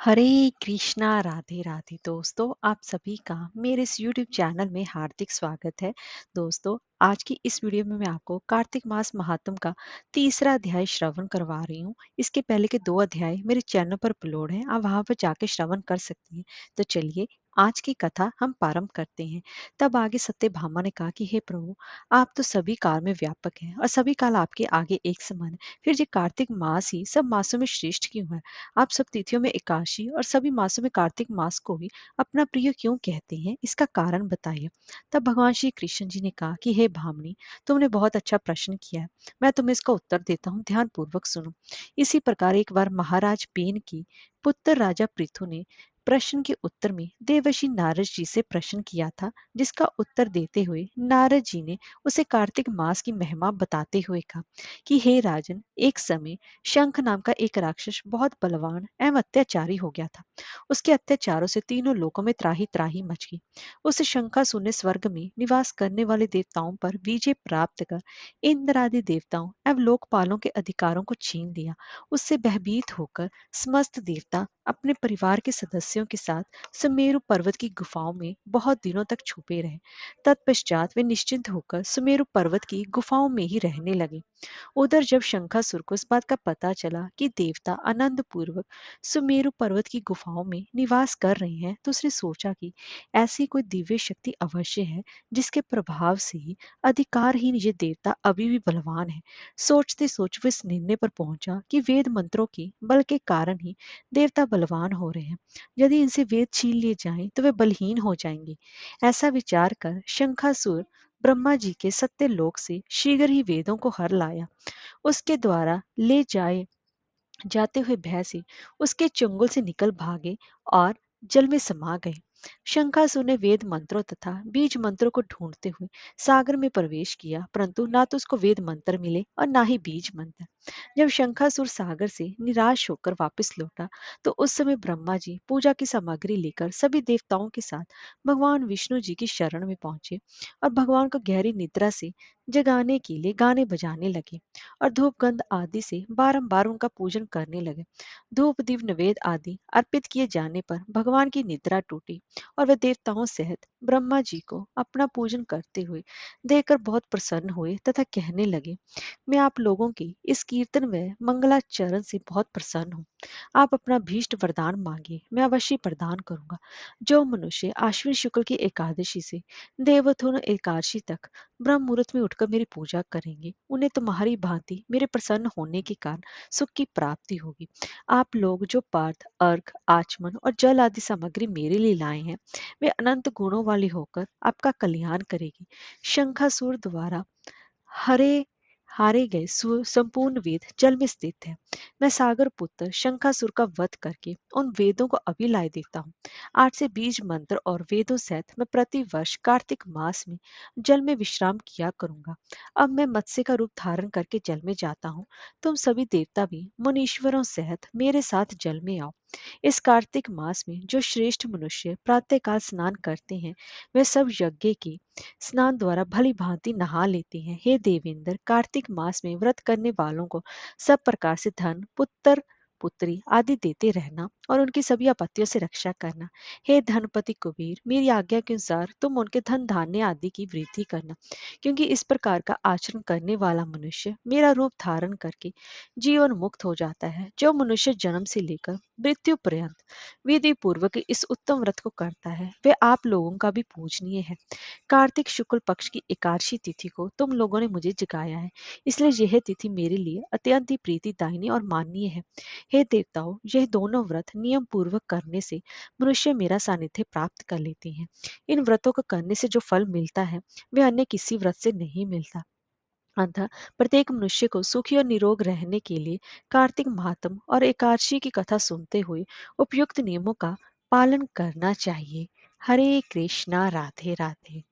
हरे कृष्णा राधे राधे दोस्तों, आप सभी का मेरे इस यूट्यूब चैनल में हार्दिक स्वागत है। दोस्तों, आज की इस वीडियो में मैं आपको कार्तिक मास महात्म का तीसरा अध्याय श्रवण करवा रही हूँ। इसके पहले के दो अध्याय मेरे चैनल पर अपलोड हैं, आप वहां पर जाके श्रवण कर सकती हैं। तो चलिए आज की कथा हम प्रारंभ करते हैं। तब आगे सत्यभामा ने कहा कि हे प्रभु, आप तो सभी काल में व्यापक हैं और सभी काल आपके आगे एक समान है। फिर ये कार्तिक मास ही सब मासों में श्रेष्ठ क्यों है? आप सब तिथियों में एकादशी और सभी मासों में कार्तिक मास को ही अपना प्रिय क्यों कहते हैं? इसका कारण बताइए। तब भगवान श्री कृष्ण जी ने कहा कि हे भामिनी, तुमने बहुत अच्छा प्रश्न किया है। मैं तुम्हें इसका उत्तर देता हूँ, ध्यान पूर्वक सुनो। इसी प्रकार एक बार महाराज पेन की पुत्र राजा पृथु ने प्रश्न के उत्तर में देवर्षि नारद जी से प्रश्न किया था, जिसका उत्तर देते हुए नारद जी ने उसे कार्तिक मास की महिमा बताते हुए कहा कि हे राजन, एक समय शंख नाम का एक राक्षस बहुत बलवान एवं अत्याचारी हो गया था। उसके अत्याचारों से तीनों लोकों में त्राही त्राही मच गई। उस शंखासुर ने स्वर्ग में निवास करने वाले देवताओं पर विजय प्राप्त कर इंद्र आदि देवताओं एवं लोकपालों के अधिकारों को छीन लिया। उससे भयभीत होकर समस्त देवता अपने परिवार के सदस्यों के साथ सुमेरु पर्वत की गुफाओं में बहुत दिनों तक छुपे रहे। तत्पश्चात वे निश्चिंत होकर सुमेरु पर्वत की गुफाओं में ही रहने लगे। उधर जब शंखासुर को इस बात का पता चला कि देवता आनंद पूर्वक सुमेरु पर्वत की गुफाओं में निवास कर रहे हैं, तो उसने सोचा कि ऐसी कोई दिव्य शक्ति अवश्य है, जिसके प्रभाव से ही अधिकारहीन ये देवता अभी भी बलवान है। सोचते सोच वो इस निर्णय पर पहुंचा कि वेद मंत्रों के बल के कारण ही देवता बलवान हो रहे हैं। यदि इनसे वेद छीन लिए जाएं तो वे बलहीन हो जाएंगे। ऐसा विचार कर शंखासुर ब्रह्मा जी के सत्य लोक से शीघ्र ही वेदों को हर लाया। उसके द्वारा ले जाए जाते हुए भय से उसके चंगुल से निकल भागे और जल में समा गए। शंखासुर ने वेद मंत्रों तथा बीज मंत्रों को ढूंढते हुए सागर में प्रवेश किया, परंतु ना तो उसको वेद मंत्र मिले और ना ही बीज मंत्र। जब शंखासुर सागर से निराश होकर वापस लौटा, तो उस समय ब्रह्मा जी पूजा की सामग्री लेकर सभी देवताओं के साथ भगवान विष्णु जी की शरण में पहुंचे और भगवान को गहरी निद्रा से जगाने के लिए गाने बजाने लगे और धूप गंध आदि से बारंबार उनका पूजन करने लगे। धूप दीप नवेद आदि अर्पित किए जाने पर भगवान की निद्रा टूटी और वे देवताओं सहित ब्रह्मा जी को अपना पूजन करते हुए देखकर बहुत प्रसन्न हुए तथा कहने लगे, मैं आप लोगों की इस कीर्तन व मंगलाचरण से बहुत प्रसन्न हूँ। आप अपना भीष्ट वरदान मांगिए, मैं अवश्य प्रदान करूंगा। जो मनुष्य आश्विन शुक्ल की एकादशी से देवोत्थान एकादशी तक ब्रह्म मुहूर्त में उठकर मेरी पूजा करेंगे, उन्हें तुम्हारी भांति मेरे प्रसन्न होने के कारण सुख की प्राप्ति होगी। आप लोग जो पार्थ अर्घ आचमन और जल आदि सामग्री मेरे लिए लाए हैं, वे अनंत गुणों वाली होकर आपका कल्याण करेगी। शंखासुर द्वारा हरे हारे गए संपूर्ण वेद जल में स्थित है। मैं सागर पुत्र शंखासुर का वध करके उन वेदों को अभी लाए देता हूँ। आज से बीज मंत्र और वेदों सहित मैं प्रति वर्ष कार्तिक मास में जल में विश्राम किया करूंगा। अब मैं मत्स्य का रूप धारण करके जल में जाता हूँ। तुम सभी देवता भी मुनीश्वरों सहित मेरे साथ जल में आओ। इस कार्तिक मास में जो श्रेष्ठ मनुष्य प्रातःकाल स्नान करते हैं, वे सब यज्ञ के स्नान द्वारा भली भांति नहा लेते हैं। हे देवेंद्र, कार्तिक मास में व्रत करने वालों को सब प्रकार से धन पुत्र पुत्री आदि देते रहना और उनकी सभी आपत्तियों से रक्षा करना। हे धनपति कुबेर, मेरी आज्ञा के अनुसार तुम उनके धन धान्य आदि की वृद्धि करना, क्योंकि इस प्रकार का आचरण करने वाला मनुष्य मेरा रूप धारण करके जीवन मुक्त हो जाता है। जो मनुष्य जन्म से लेकर मृत्यु पर्यंत विधि पूर्वक इस उत्तम व्रत को करता है, वे आप लोगों का भी पूजनीय है। कार्तिक शुक्ल पक्ष की एकादशी तिथि को तुम लोगों ने मुझे जगाया है, इसलिए यह तिथि मेरे लिए अत्यंत ही प्रीतिदायिनी और माननीय है। हे देवताओं, यह दोनों व्रत नियम पूर्वक करने से मनुष्य मेरा सानिध्य प्राप्त कर लेते हैं। इन व्रतों को करने से जो फल मिलता है, वह अन्य किसी व्रत से नहीं मिलता। अतः प्रत्येक मनुष्य को सुखी और निरोग रहने के लिए कार्तिक महात्म और एकादशी की कथा सुनते हुए उपयुक्त नियमों का पालन करना चाहिए। हरे कृष्णा राधे राधे।